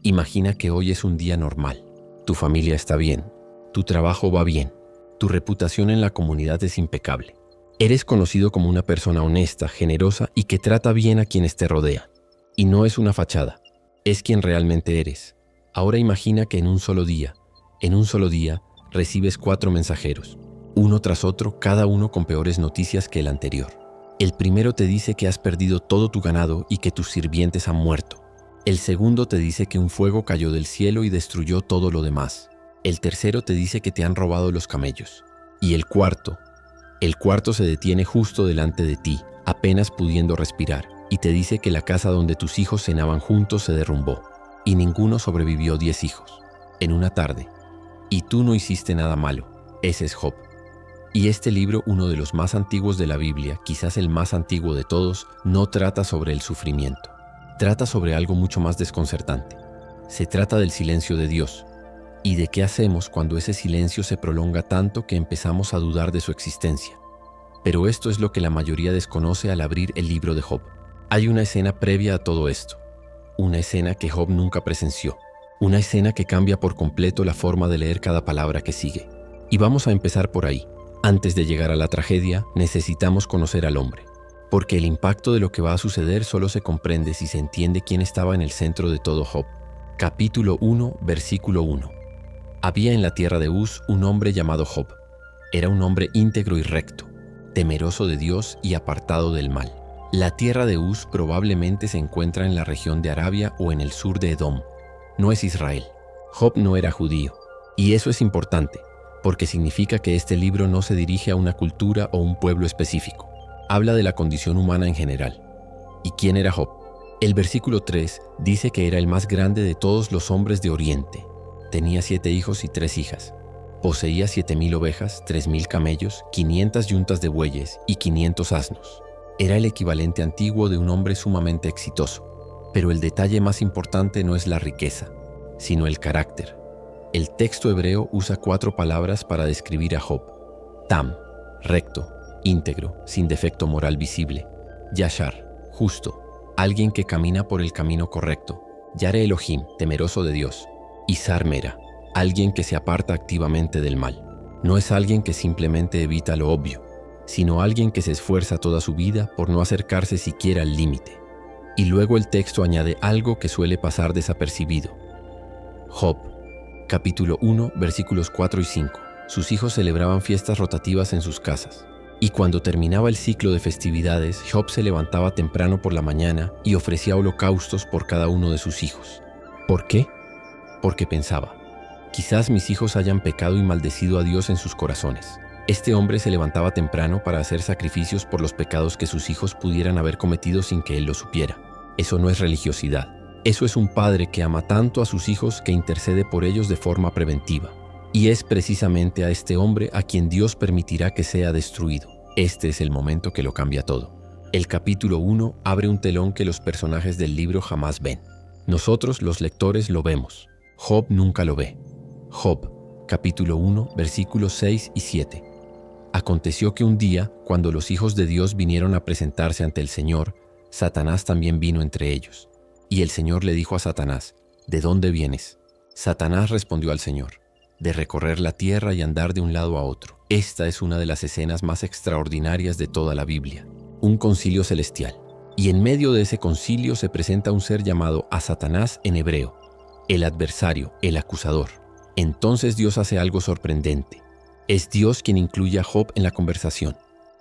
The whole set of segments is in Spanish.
Imagina que hoy es un día normal. Tu familia está bien, tu trabajo va bien, tu reputación en la comunidad es impecable. Eres conocido como una persona honesta, generosa y que trata bien a quienes te rodean. Y no es una fachada, es quien realmente eres. Ahora imagina que en un solo día, recibes 4 mensajeros, uno tras otro, cada uno con peores noticias que el anterior. El primero te dice que has perdido todo tu ganado y que tus sirvientes han muerto. El segundo te dice que un fuego cayó del cielo y destruyó todo lo demás. El tercero te dice que te han robado los camellos. Y el cuarto se detiene justo delante de ti, apenas pudiendo respirar, y te dice que la casa donde tus hijos cenaban juntos se derrumbó, y ninguno sobrevivió 10 hijos, en una tarde. Y tú no hiciste nada malo. Ese es Job. Y este libro, uno de los más antiguos de la Biblia, quizás el más antiguo de todos, no trata sobre el sufrimiento. Trata sobre algo mucho más desconcertante. Se trata del silencio de Dios. ¿Y de qué hacemos cuando ese silencio se prolonga tanto que empezamos a dudar de su existencia? Pero esto es lo que la mayoría desconoce al abrir el libro de Job. Hay una escena previa a todo esto. Una escena que Job nunca presenció. Una escena que cambia por completo la forma de leer cada palabra que sigue. Y vamos a empezar por ahí. Antes de llegar a la tragedia, necesitamos conocer al hombre. Porque el impacto de lo que va a suceder solo se comprende si se entiende quién estaba en el centro de todo Job. Capítulo 1, versículo 1. Había en la tierra de Uz un hombre llamado Job. Era un hombre íntegro y recto, temeroso de Dios y apartado del mal. La tierra de Uz probablemente se encuentra en la región de Arabia o en el sur de Edom. No es Israel. Job no era judío. Y eso es importante, porque significa que este libro no se dirige a una cultura o un pueblo específico. Habla de la condición humana en general. ¿Y quién era Job? El versículo 3 dice que era el más grande de todos los hombres de Oriente. Tenía 7 hijos y 3 hijas. Poseía 7,000 ovejas, 3,000 camellos, 500 yuntas de bueyes y 500 asnos. Era el equivalente antiguo de un hombre sumamente exitoso. Pero el detalle más importante no es la riqueza, sino el carácter. El texto hebreo usa 4 palabras para describir a Job. Tam, recto, íntegro, sin defecto moral visible. Yashar, justo, alguien que camina por el camino correcto. Yare Elohim, temeroso de Dios. Y Sarmera, alguien que se aparta activamente del mal. No es alguien que simplemente evita lo obvio, sino alguien que se esfuerza toda su vida por no acercarse siquiera al límite. Y luego el texto añade algo que suele pasar desapercibido. Job, capítulo 1, versículos 4 y 5. Sus hijos celebraban fiestas rotativas en sus casas. Y cuando terminaba el ciclo de festividades, Job se levantaba temprano por la mañana y ofrecía holocaustos por cada uno de sus hijos. ¿Por qué? Porque pensaba, quizás mis hijos hayan pecado y maldecido a Dios en sus corazones. Este hombre se levantaba temprano para hacer sacrificios por los pecados que sus hijos pudieran haber cometido sin que él lo supiera. Eso no es religiosidad. Eso es un padre que ama tanto a sus hijos que intercede por ellos de forma preventiva. Y es precisamente a este hombre a quien Dios permitirá que sea destruido. Este es el momento que lo cambia todo. El capítulo 1 abre un telón que los personajes del libro jamás ven. Nosotros, los lectores, lo vemos. Job nunca lo ve. Job, capítulo 1, versículos 6 y 7. Aconteció que un día, cuando los hijos de Dios vinieron a presentarse ante el Señor, Satanás también vino entre ellos. Y el Señor le dijo a Satanás, ¿de dónde vienes? Satanás respondió al Señor, de recorrer la tierra y andar de un lado a otro. Esta es una de las escenas más extraordinarias de toda la Biblia. Un concilio celestial. Y en medio de ese concilio se presenta un ser llamado a Satanás en hebreo, el adversario, el acusador. Entonces Dios hace algo sorprendente. Es Dios quien incluye a Job en la conversación.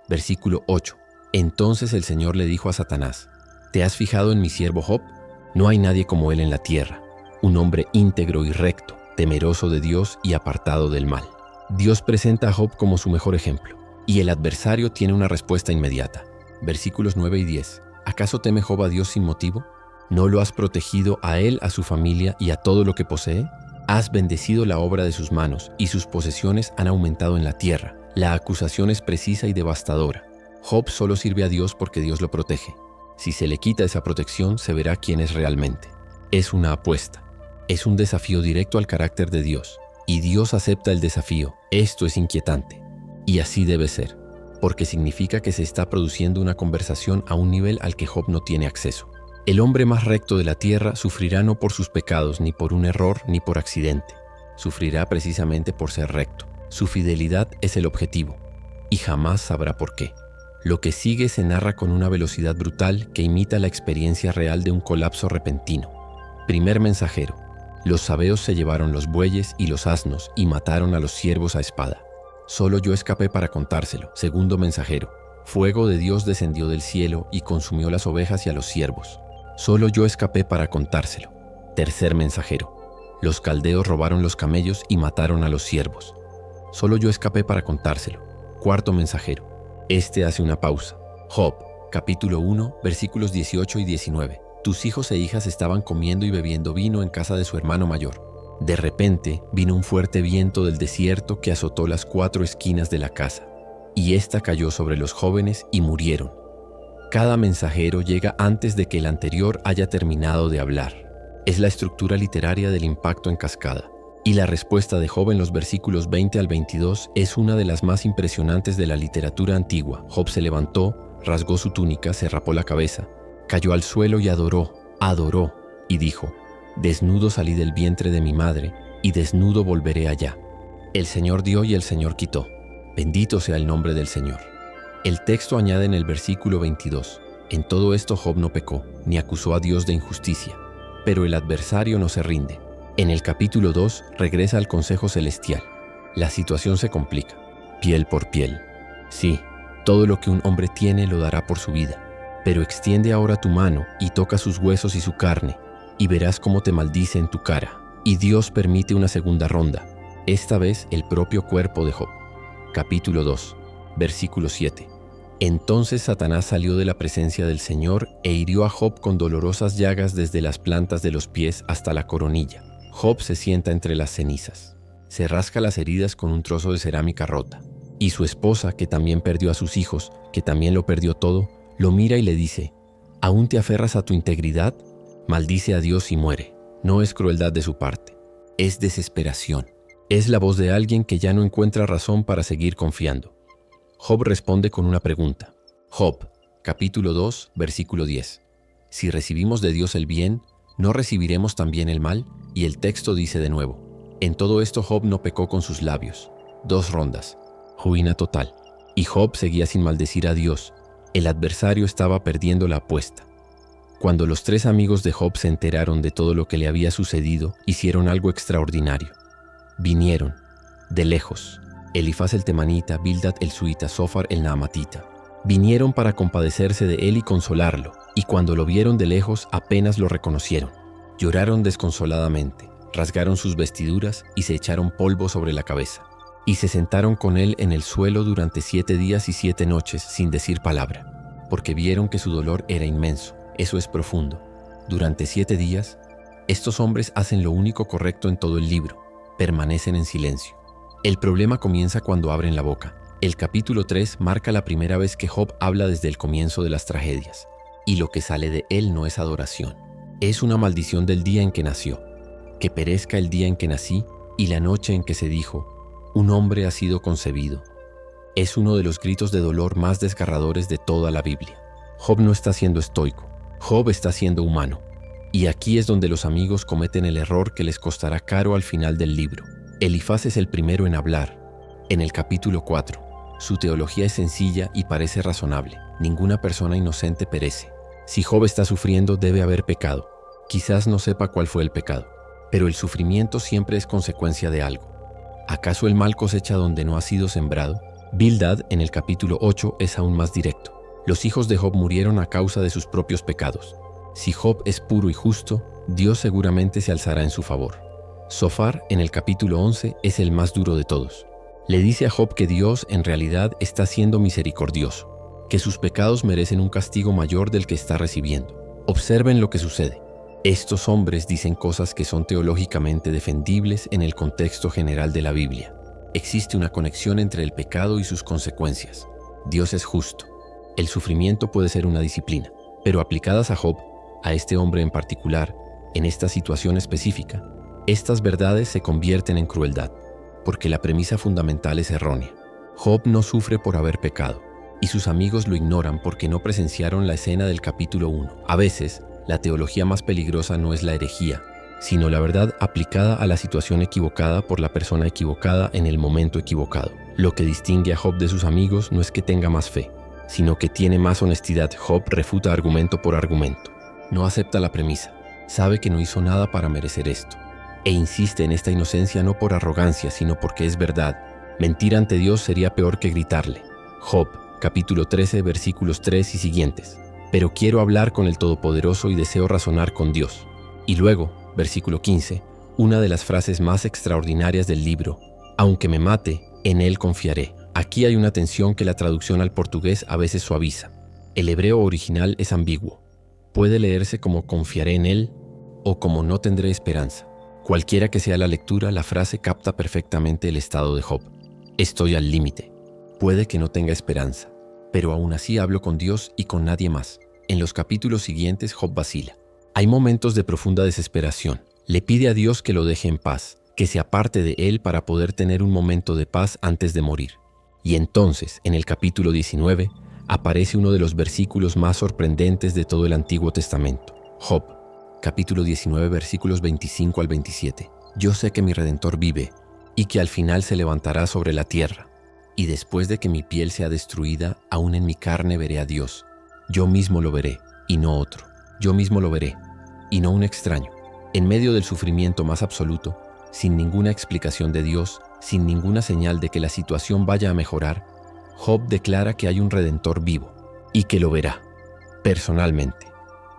Versículo 8. Entonces el Señor le dijo a Satanás, ¿te has fijado en mi siervo Job? No hay nadie como él en la tierra, un hombre íntegro y recto, temeroso de Dios y apartado del mal. Dios presenta a Job como su mejor ejemplo, y el adversario tiene una respuesta inmediata. Versículos 9 y 10. ¿Acaso teme Job a Dios sin motivo? ¿No lo has protegido a él, a su familia y a todo lo que posee? Has bendecido la obra de sus manos, y sus posesiones han aumentado en la tierra. La acusación es precisa y devastadora. Job solo sirve a Dios porque Dios lo protege. Si se le quita esa protección, se verá quién es realmente. Es una apuesta. Es un desafío directo al carácter de Dios. Y Dios acepta el desafío. Esto es inquietante. Y así debe ser, porque significa que se está produciendo una conversación a un nivel al que Job no tiene acceso. El hombre más recto de la tierra sufrirá no por sus pecados, ni por un error, ni por accidente. Sufrirá precisamente por ser recto. Su fidelidad es el objetivo, y jamás sabrá por qué. Lo que sigue se narra con una velocidad brutal que imita la experiencia real de un colapso repentino. Primer mensajero. Los sabeos se llevaron los bueyes y los asnos y mataron a los siervos a espada. Solo yo escapé para contárselo. Segundo mensajero. Fuego de Dios descendió del cielo y consumió las ovejas y a los siervos. Solo yo escapé para contárselo. Tercer mensajero. Los caldeos robaron los camellos y mataron a los siervos. Solo yo escapé para contárselo. Cuarto mensajero. Este hace una pausa. Job, capítulo 1, versículos 18 y 19. Tus hijos e hijas estaban comiendo y bebiendo vino en casa de su hermano mayor. De repente vino un fuerte viento del desierto que azotó las 4 esquinas de la casa, y ésta cayó sobre los jóvenes y murieron. Cada mensajero llega antes de que el anterior haya terminado de hablar. Es la estructura literaria del impacto en cascada. Y la respuesta de Job en los versículos 20 al 22 es una de las más impresionantes de la literatura antigua. Job se levantó, rasgó su túnica, se rapó la cabeza, cayó al suelo y adoró, y dijo: desnudo salí del vientre de mi madre, y desnudo volveré allá. El Señor dio y el Señor quitó. Bendito sea el nombre del Señor. El texto añade en el versículo 22, en todo esto Job no pecó, ni acusó a Dios de injusticia, pero el adversario no se rinde. En el capítulo 2 regresa al consejo celestial. La situación se complica, piel por piel. Sí, todo lo que un hombre tiene lo dará por su vida, pero extiende ahora tu mano y toca sus huesos y su carne, y verás cómo te maldice en tu cara. Y Dios permite una segunda ronda, esta vez el propio cuerpo de Job. Capítulo 2, versículo 7. Entonces Satanás salió de la presencia del Señor e hirió a Job con dolorosas llagas desde las plantas de los pies hasta la coronilla. Job se sienta entre las cenizas. Se rasca las heridas con un trozo de cerámica rota. Y su esposa, que también perdió a sus hijos, que también lo perdió todo, lo mira y le dice: ¿aún te aferras a tu integridad? Maldice a Dios y muere. No es crueldad de su parte, es desesperación. Es la voz de alguien que ya no encuentra razón para seguir confiando. Job responde con una pregunta. Job, capítulo 2, versículo 10. Si recibimos de Dios el bien, ¿no recibiremos también el mal? Y el texto dice de nuevo: en todo esto Job no pecó con sus labios. 2 rondas. Ruina total. Y Job seguía sin maldecir a Dios. El adversario estaba perdiendo la apuesta. Cuando los 3 amigos de Job se enteraron de todo lo que le había sucedido, hicieron algo extraordinario. Vinieron, de lejos, Elifaz el temanita, Bildad el suita, Zofar el naamatita. Vinieron para compadecerse de él y consolarlo, y cuando lo vieron de lejos apenas lo reconocieron. Lloraron desconsoladamente, rasgaron sus vestiduras y se echaron polvo sobre la cabeza. Y se sentaron con él en el suelo durante 7 días y 7 noches sin decir palabra, porque vieron que su dolor era inmenso. Eso es profundo. Durante 7 días, estos hombres hacen lo único correcto en todo el libro: permanecen en silencio. El problema comienza cuando abren la boca. El capítulo 3 marca la primera vez que Job habla desde el comienzo de las tragedias. Y lo que sale de él no es adoración. Es una maldición del día en que nació. Que perezca el día en que nací y la noche en que se dijo: un hombre ha sido concebido. Es uno de los gritos de dolor más desgarradores de toda la Biblia. Job no está siendo estoico. Job está siendo humano. Y aquí es donde los amigos cometen el error que les costará caro al final del libro. Elifaz es el primero en hablar. En el capítulo 4, su teología es sencilla y parece razonable. Ninguna persona inocente perece. Si Job está sufriendo, debe haber pecado. Quizás no sepa cuál fue el pecado, pero el sufrimiento siempre es consecuencia de algo. ¿Acaso el mal cosecha donde no ha sido sembrado? Bildad, en el capítulo 8, es aún más directo. Los hijos de Job murieron a causa de sus propios pecados. Si Job es puro y justo, Dios seguramente se alzará en su favor. Zofar, en el capítulo 11, es el más duro de todos. Le dice a Job que Dios en realidad está siendo misericordioso, que sus pecados merecen un castigo mayor del que está recibiendo. Observen lo que sucede. Estos hombres dicen cosas que son teológicamente defendibles en el contexto general de la Biblia. Existe una conexión entre el pecado y sus consecuencias. Dios es justo. El sufrimiento puede ser una disciplina, pero aplicadas a Job, a este hombre en particular, en esta situación específica, estas verdades se convierten en crueldad, porque la premisa fundamental es errónea. Job no sufre por haber pecado, y sus amigos lo ignoran porque no presenciaron la escena del capítulo 1. A veces, la teología más peligrosa no es la herejía, sino la verdad aplicada a la situación equivocada por la persona equivocada en el momento equivocado. Lo que distingue a Job de sus amigos no es que tenga más fe, sino que tiene más honestidad. Job refuta argumento por argumento. No acepta la premisa, sabe que no hizo nada para merecer esto, e insiste en esta inocencia no por arrogancia, sino porque es verdad. Mentir ante Dios sería peor que gritarle. Job, capítulo 13, versículos 3 y siguientes. Pero quiero hablar con el Todopoderoso y deseo razonar con Dios. Y luego, versículo 15, una de las frases más extraordinarias del libro: aunque me mate, en él confiaré. Aquí hay una tensión que la traducción al portugués a veces suaviza. El hebreo original es ambiguo. Puede leerse como confiaré en él o como no tendré esperanza. Cualquiera que sea la lectura, la frase capta perfectamente el estado de Job. Estoy al límite. Puede que no tenga esperanza, pero aún así hablo con Dios y con nadie más. En los capítulos siguientes, Job vacila. Hay momentos de profunda desesperación. Le pide a Dios que lo deje en paz, que se aparte de él para poder tener un momento de paz antes de morir. Y entonces, en el capítulo 19, aparece uno de los versículos más sorprendentes de todo el Antiguo Testamento. Job, capítulo 19, versículos 25 al 27. Yo sé que mi Redentor vive y que al final se levantará sobre la tierra. Y después de que mi piel sea destruida, aún en mi carne veré a Dios. Yo mismo lo veré, y no otro. Yo mismo lo veré, y no un extraño. En medio del sufrimiento más absoluto, sin ninguna explicación de Dios, sin ninguna señal de que la situación vaya a mejorar, Job declara que hay un Redentor vivo, y que lo verá, personalmente,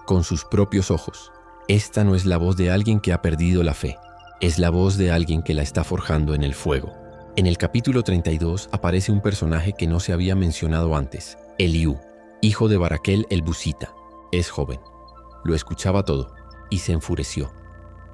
con sus propios ojos. Esta no es la voz de alguien que ha perdido la fe, es la voz de alguien que la está forjando en el fuego. En el capítulo 32 aparece un personaje que no se había mencionado antes, Eliú, hijo de Baraquel el Busita. Es joven. Lo escuchaba todo y se enfureció.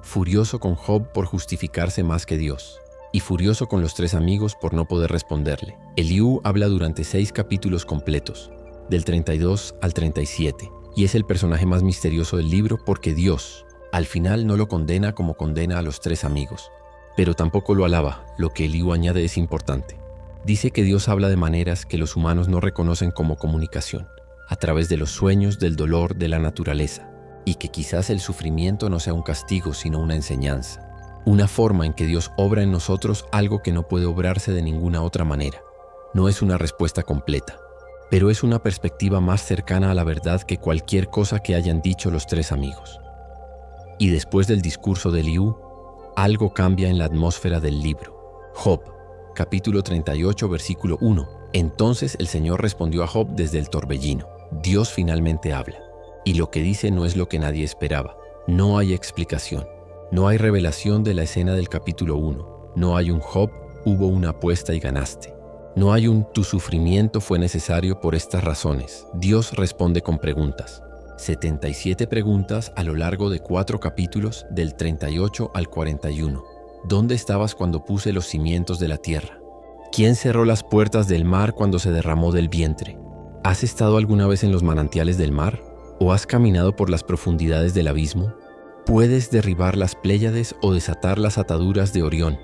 Furioso con Job por justificarse más que Dios, y furioso con los tres amigos por no poder responderle. Eliú habla durante 6 capítulos completos, del 32 al 37, y es el personaje más misterioso del libro porque Dios, al final, no lo condena como condena a los tres amigos, pero tampoco lo alaba. Lo que Eliú añade es importante. Dice que Dios habla de maneras que los humanos no reconocen como comunicación, a través de los sueños, del dolor, de la naturaleza, y que quizás el sufrimiento no sea un castigo, sino una enseñanza. Una forma en que Dios obra en nosotros algo que no puede obrarse de ninguna otra manera. No es una respuesta completa, pero es una perspectiva más cercana a la verdad que cualquier cosa que hayan dicho los tres amigos. Y después del discurso de Eliú, algo cambia en la atmósfera del libro. Job, capítulo 38, versículo 1. Entonces el Señor respondió a Job desde el torbellino. Dios finalmente habla. Y lo que dice no es lo que nadie esperaba. No hay explicación. No hay revelación de la escena del capítulo 1. No hay un Job, hubo una apuesta y ganaste. No hay un tu sufrimiento fue necesario por estas razones. Dios responde con preguntas. 77 preguntas a lo largo de 4 capítulos del 38 al 41. ¿Dónde estabas cuando puse los cimientos de la tierra? ¿Quién cerró las puertas del mar cuando se derramó del vientre? ¿Has estado alguna vez en los manantiales del mar? ¿O has caminado por las profundidades del abismo? ¿Puedes derribar las Pléyades o desatar las ataduras de Orión?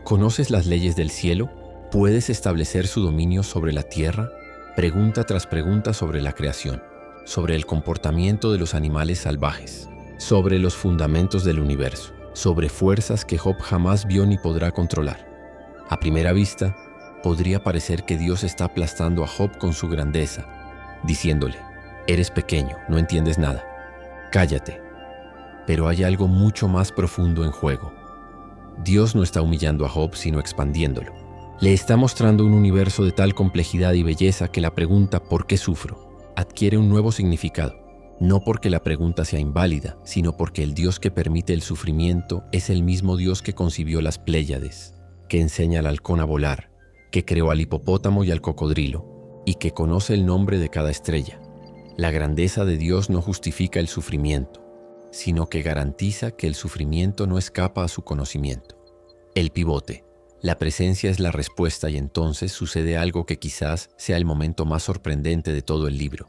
¿Conoces las leyes del cielo? ¿Puedes establecer su dominio sobre la tierra? Pregunta tras pregunta sobre la creación, sobre el comportamiento de los animales salvajes, sobre los fundamentos del universo, sobre fuerzas que Job jamás vio ni podrá controlar. A primera vista, podría parecer que Dios está aplastando a Job con su grandeza, diciéndole: eres pequeño, no entiendes nada, cállate. Pero hay algo mucho más profundo en juego. Dios no está humillando a Job, sino expandiéndolo. Le está mostrando un universo de tal complejidad y belleza que la pregunta ¿por qué sufro? Adquiere un nuevo significado, no porque la pregunta sea inválida, sino porque el Dios que permite el sufrimiento es el mismo Dios que concibió las Pléyades, que enseña al halcón a volar, que creó al hipopótamo y al cocodrilo, y que conoce el nombre de cada estrella. La grandeza de Dios no justifica el sufrimiento, sino que garantiza que el sufrimiento no escapa a su conocimiento. El pivote. La presencia es la respuesta y entonces sucede algo que quizás sea el momento más sorprendente de todo el libro.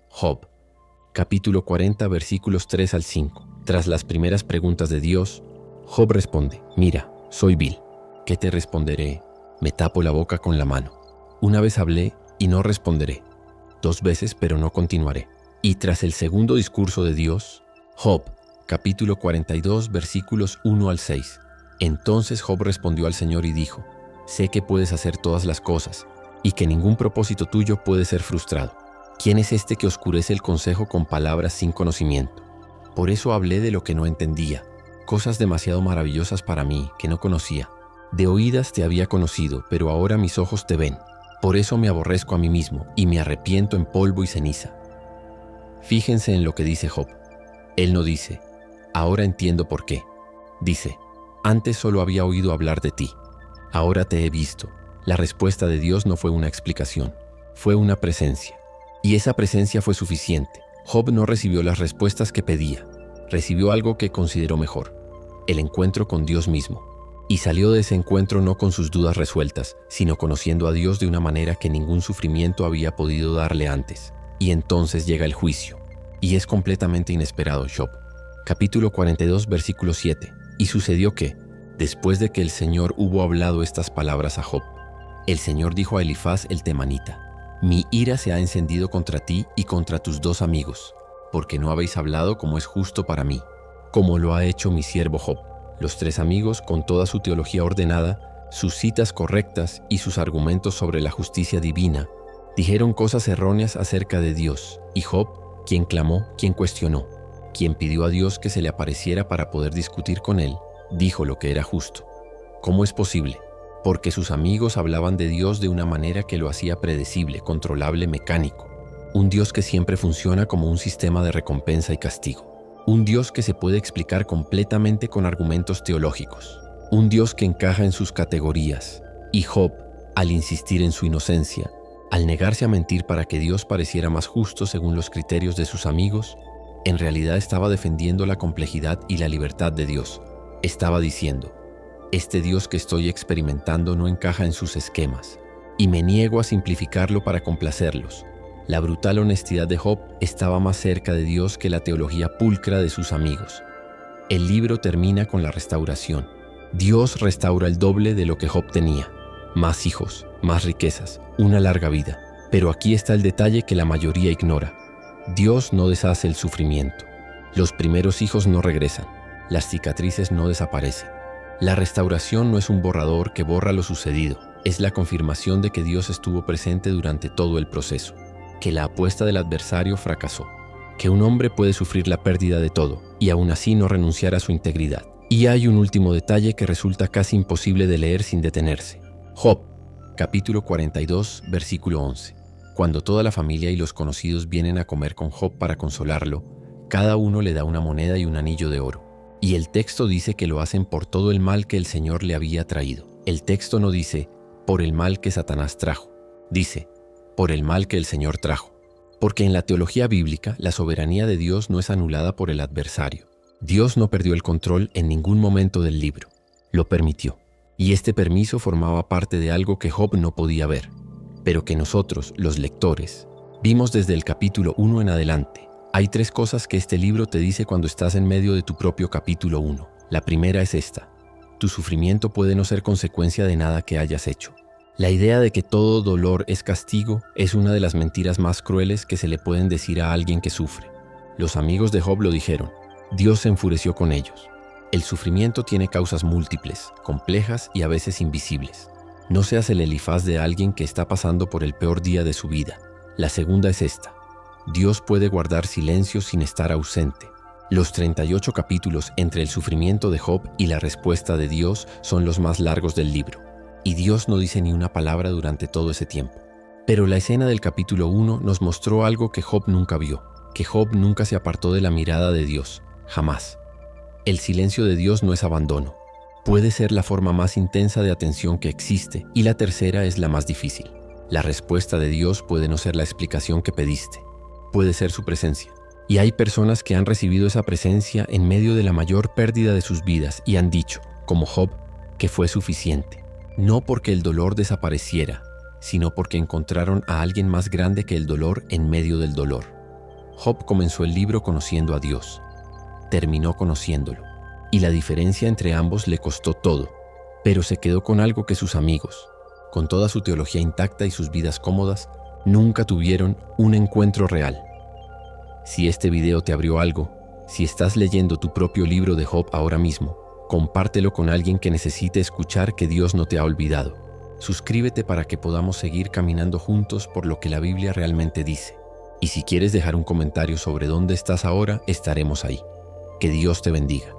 Job, capítulo 40, versículos 3 al 5. Tras las primeras preguntas de Dios, Job responde: mira, soy vil. ¿Qué te responderé? Me tapo la boca con la mano. Una vez hablé y no responderé. 2 veces, pero no continuaré. Y tras el segundo discurso de Dios, Job, capítulo 42, versículos 1 al 6. Entonces Job respondió al Señor y dijo: sé que puedes hacer todas las cosas, y que ningún propósito tuyo puede ser frustrado. ¿Quién es este que oscurece el consejo con palabras sin conocimiento? Por eso hablé de lo que no entendía, cosas demasiado maravillosas para mí que no conocía. De oídas te había conocido, pero ahora mis ojos te ven. Por eso me aborrezco a mí mismo y me arrepiento en polvo y ceniza. Fíjense en lo que dice Job. Él no dice: ahora entiendo por qué. Dice: antes solo había oído hablar de ti. Ahora te he visto. La respuesta de Dios no fue una explicación, fue una presencia. Y esa presencia fue suficiente. Job no recibió las respuestas que pedía. Recibió algo que consideró mejor: el encuentro con Dios mismo. Y salió de ese encuentro no con sus dudas resueltas, sino conociendo a Dios de una manera que ningún sufrimiento había podido darle antes. Y entonces llega el juicio. Y es completamente inesperado. Job, capítulo 42, versículo 7. Y sucedió que, después de que el Señor hubo hablado estas palabras a Job, el Señor dijo a Elifaz el temanita: mi ira se ha encendido contra ti y contra tus dos amigos, porque no habéis hablado como es justo para mí, como lo ha hecho mi siervo Job. Los tres amigos, con toda su teología ordenada, sus citas correctas y sus argumentos sobre la justicia divina, dijeron cosas erróneas acerca de Dios, y Job, quien clamó, quien cuestionó, quien pidió a Dios que se le apareciera para poder discutir con él, dijo lo que era justo. ¿Cómo es posible? Porque sus amigos hablaban de Dios de una manera que lo hacía predecible, controlable, mecánico. Un Dios que siempre funciona como un sistema de recompensa y castigo. Un Dios que se puede explicar completamente con argumentos teológicos. Un Dios que encaja en sus categorías. Y Job, al insistir en su inocencia, al negarse a mentir para que Dios pareciera más justo según los criterios de sus amigos, en realidad estaba defendiendo la complejidad y la libertad de Dios. Estaba diciendo: este Dios que estoy experimentando no encaja en sus esquemas, y me niego a simplificarlo para complacerlos. La brutal honestidad de Job estaba más cerca de Dios que la teología pulcra de sus amigos. El libro termina con la restauración. Dios restaura el doble de lo que Job tenía: más hijos, más riquezas, una larga vida. Pero aquí está el detalle que la mayoría ignora: Dios no deshace el sufrimiento. Los primeros hijos no regresan. Las cicatrices no desaparecen. La restauración no es un borrador que borra lo sucedido. Es la confirmación de que Dios estuvo presente durante todo el proceso, que la apuesta del adversario fracasó, que un hombre puede sufrir la pérdida de todo y aún así no renunciar a su integridad. Y hay un último detalle que resulta casi imposible de leer sin detenerse. Job, capítulo 42, versículo 11. Cuando toda la familia y los conocidos vienen a comer con Job para consolarlo, cada uno le da una moneda y un anillo de oro. Y el texto dice que lo hacen por todo el mal que el Señor le había traído. El texto no dice por el mal que Satanás trajo, dice por el mal que el Señor trajo. Porque en la teología bíblica, la soberanía de Dios no es anulada por el adversario. Dios no perdió el control en ningún momento del libro. Lo permitió. Y este permiso formaba parte de algo que Job no podía ver, pero que nosotros, los lectores, vimos desde el capítulo 1 en adelante. Hay tres cosas que este libro te dice cuando estás en medio de tu propio capítulo 1. La primera es esta: tu sufrimiento puede no ser consecuencia de nada que hayas hecho. La idea de que todo dolor es castigo es una de las mentiras más crueles que se le pueden decir a alguien que sufre. Los amigos de Job lo dijeron. Dios se enfureció con ellos. El sufrimiento tiene causas múltiples, complejas y a veces invisibles. No seas el Elifaz de alguien que está pasando por el peor día de su vida. La segunda es esta: Dios puede guardar silencio sin estar ausente. Los 38 capítulos entre el sufrimiento de Job y la respuesta de Dios son los más largos del libro. Y Dios no dice ni una palabra durante todo ese tiempo. Pero la escena del capítulo 1 nos mostró algo que Job nunca vio, que Job nunca se apartó de la mirada de Dios, jamás. El silencio de Dios no es abandono. Puede ser la forma más intensa de atención que existe, y la tercera es la más difícil. La respuesta de Dios puede no ser la explicación que pediste, puede ser su presencia. Y hay personas que han recibido esa presencia en medio de la mayor pérdida de sus vidas y han dicho, como Job, que fue suficiente. No porque el dolor desapareciera, sino porque encontraron a alguien más grande que el dolor en medio del dolor. Job comenzó el libro conociendo a Dios. Terminó conociéndolo. Y la diferencia entre ambos le costó todo, pero se quedó con algo que sus amigos, con toda su teología intacta y sus vidas cómodas, nunca tuvieron: un encuentro real. Si este video te abrió algo, Si estás leyendo tu propio libro de Job ahora mismo, compártelo con alguien que necesite escuchar que Dios no te ha olvidado. Suscríbete para que podamos seguir caminando juntos por lo que la Biblia realmente dice. Y si quieres dejar un comentario sobre dónde estás ahora, estaremos ahí. Que Dios te bendiga.